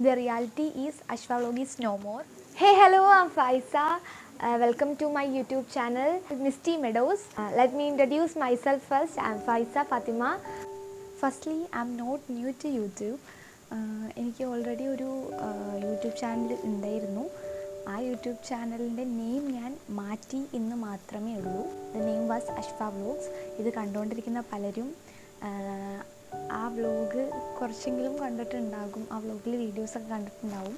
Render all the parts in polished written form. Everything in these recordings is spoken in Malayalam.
The reality is Ashwa Vlog is no more. Hey, hello, I'm Faiza. Welcome to my YouTube channel, Misty Meadows. Let me introduce myself first. I'm Faiza Fatima. Firstly, I'm not new to YouTube. എനിക്ക് ഓൾറെഡി ഒരു യൂട്യൂബ് ചാനൽ ഉണ്ടായിരുന്നു. ആ യൂട്യൂബ് ചാനലിൻ്റെ നെയിം ഞാൻ മാറ്റി എന്ന് മാത്രമേ ഉള്ളൂ. The name was Ashfa vlogs. ഇത് കണ്ടുകൊണ്ടിരിക്കുന്ന പലരും ആ വ്ലോഗ് കുറച്ചെങ്കിലും കണ്ടിട്ടുണ്ടാകും, ആ വ്ലോഗിൽ വീഡിയോസൊക്കെ കണ്ടിട്ടുണ്ടാവും.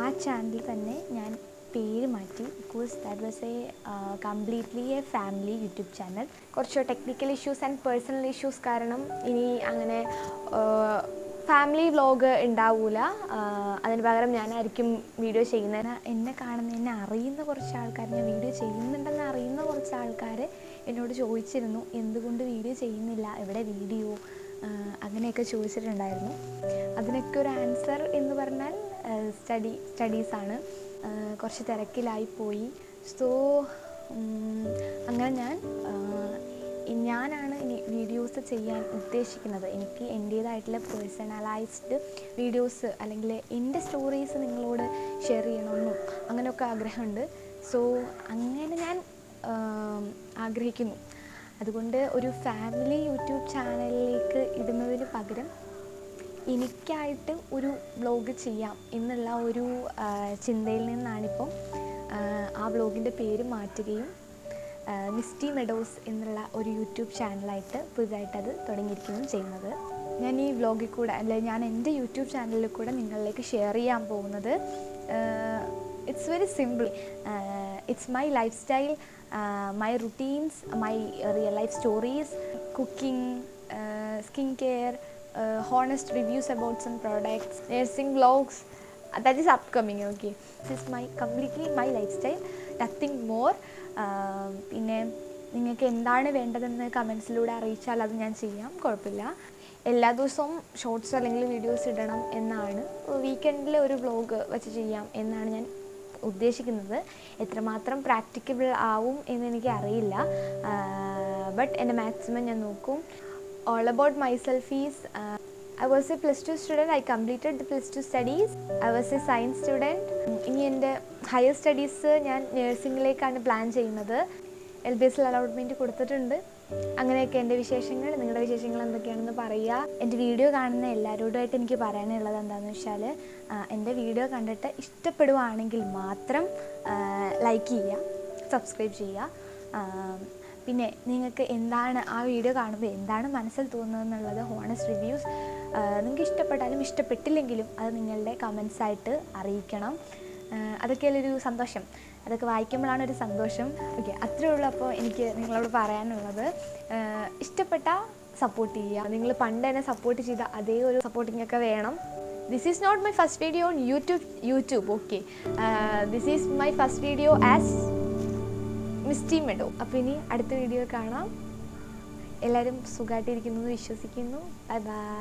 ആ ചാനൽ തന്നെ ഞാൻ പേര് മാറ്റി, because that was completely a family YouTube channel. കുറച്ച് technical issues and personal issues കാരണം ഇനി അങ്ങനെ ഫാമിലി വ്ലോഗ് ഉണ്ടാവില്ല. അതിന് പകരം ഞാനായിരിക്കും വീഡിയോ ചെയ്യുന്നത്. എന്നെ കാണുന്ന, എന്നെ അറിയുന്ന കുറച്ച് ആൾക്കാർ, ഞാൻ വീഡിയോ ചെയ്യുന്നുണ്ടെന്ന് അറിയുന്ന കുറച്ച് ആൾക്കാർ എന്നോട് ചോദിച്ചിരുന്നു, എന്തുകൊണ്ട് വീഡിയോ ചെയ്യുന്നില്ല, എവിടെ വീഡിയോ, അങ്ങനെയൊക്കെ ചോദിച്ചിട്ടുണ്ടായിരുന്നു. അതിനൊക്കെ ഒരു ആൻസർ എന്ന് പറഞ്ഞാൽ സ്റ്റഡീസാണ്. കുറച്ച് തിരക്കിലായിപ്പോയി. സോ അങ്ങനെ ഞാനാണ് ഇനി വീഡിയോസ് ചെയ്യാൻ ഉദ്ദേശിക്കുന്നത്. എനിക്ക് എൻ്റേതായിട്ടുള്ള പേഴ്സണലൈസ്ഡ് വീഡിയോസ് അല്ലെങ്കിൽ എൻ്റെ സ്റ്റോറീസ് നിങ്ങളോട് ഷെയർ ചെയ്യണമെന്നും അങ്ങനെയൊക്കെ ആഗ്രഹമുണ്ട്. സോ അങ്ങനെ ഞാൻ ആഗ്രഹിക്കുന്നു. അതുകൊണ്ട് ഒരു ഫാമിലി യൂട്യൂബ് ചാനലിലേക്ക് ഇടുന്നതിന് പകരം എനിക്കായിട്ട് ഒരു വ്ലോഗ് ചെയ്യാം എന്നുള്ള ഒരു ചിന്തയിൽ നിന്നാണിപ്പം ആ വ്ലോഗിൻ്റെ പേര് മാറ്റുകയും മിസ്റ്റി മെഡോസ് എന്നുള്ള ഒരു യൂട്യൂബ് ചാനലായിട്ട് പുതുതായിട്ടത് തുടങ്ങിയിരിക്കുകയും ചെയ്യുന്നത്. ഞാൻ ഈ വ്ലോഗിൽ കൂടെ, അല്ലെങ്കിൽ ഞാൻ എൻ്റെ യൂട്യൂബ് ചാനലിൽ കൂടെ നിങ്ങളിലേക്ക് ഷെയർ ചെയ്യാൻ പോകുന്നത് it's very simple. It's my life style, my routines, my real life stories, cooking, skin care, honest reviews about some products, nursing vlogs, that is upcoming. Okay, this is completely my lifestyle, nothing more. പിന്നെ നിങ്ങൾക്ക് എന്താണ് വേണ്ടതെന്ന് കമൻസിലൂടെ അറിയിച്ചാൽ അത് ഞാൻ ചെയ്യാം, കുഴപ്പമില്ല. എല്ലാ ദിവസവും ഷോർട്സ് അല്ലെങ്കിൽ വീഡിയോസ് ഇടണം എന്നാണ്, വീക്കെൻഡിൽ ഒരു വ്ലോഗ് വെച്ച് ചെയ്യാം എന്നാണ് ഞാൻ ഉദ്ദേശിക്കുന്നത്. എത്രമാത്രം പ്രാക്ടിക്കബിൾ ആവും എന്നെനിക്ക് അറിയില്ല, ബട്ട് എൻ്റെ മാക്സിമം ഞാൻ നോക്കും. All about myself is I was a plus 2 student. I completed the plus 2 studies. I was a science student. ഇനി എൻ്റെ ഹയർ സ്റ്റഡീസ് ഞാൻ നേഴ്സിങ്ങിലേക്കാണ് പ്ലാൻ ചെയ്യുന്നത്. LBSൽ അലോട്ട്മെൻറ്റ് കൊടുത്തിട്ടുണ്ട്. അങ്ങനെയൊക്കെ എൻ്റെ വിശേഷങ്ങൾ. നിങ്ങളുടെ വിശേഷങ്ങൾ എന്തൊക്കെയാണെന്ന് പറയുക. എൻ്റെ വീഡിയോ കാണുന്ന എല്ലാവരോടുമായിട്ട് എനിക്ക് പറയാനുള്ളത് എന്താണെന്ന് വെച്ചാൽ, എൻ്റെ വീഡിയോ കണ്ടിട്ട് ഇഷ്ടപ്പെടുവാണെങ്കിൽ മാത്രം ലൈക്ക് ചെയ്യുക, സബ്സ്ക്രൈബ് ചെയ്യുക. പിന്നെ നിങ്ങൾക്ക് എന്താണ് ആ വീഡിയോ കാണുമ്പോൾ എന്താണ് മനസ്സിൽ തോന്നുന്നതെന്നുള്ളത് ഹോണസ്റ്റ് റിവ്യൂസ് നിങ്ങൾക്ക് ഇഷ്ടപ്പെട്ടാലും ഇഷ്ടപ്പെട്ടില്ലെങ്കിലും അത് നിങ്ങളുടെ കമൻസായിട്ട് അറിയിക്കണം. അതൊക്കെയല്ലൊരു സന്തോഷം, അതൊക്കെ വായിക്കുമ്പോഴാണ് ഒരു സന്തോഷം. ഓക്കെ, അത്രേ ഉള്ളൂ. അപ്പോൾ എനിക്ക് നിങ്ങളോട് പറയാനുള്ളത്, ഇഷ്ടപ്പെട്ട സപ്പോർട്ട് ചെയ്യുക. നിങ്ങൾ പണ്ട് തന്നെ സപ്പോർട്ട് ചെയ്ത അതേ ഒരു സപ്പോർട്ടിങ് ഒക്കെ വേണം. This is not my first video on YouTube. Okay, this is my first video as Misty Meadow. അപ്പോൾ ഇനി അടുത്ത വീഡിയോ കാണാം. എല്ലാവരും സുഖമായിട്ടിരിക്കുന്നു എന്ന് വിശ്വസിക്കുന്നു. Bye by.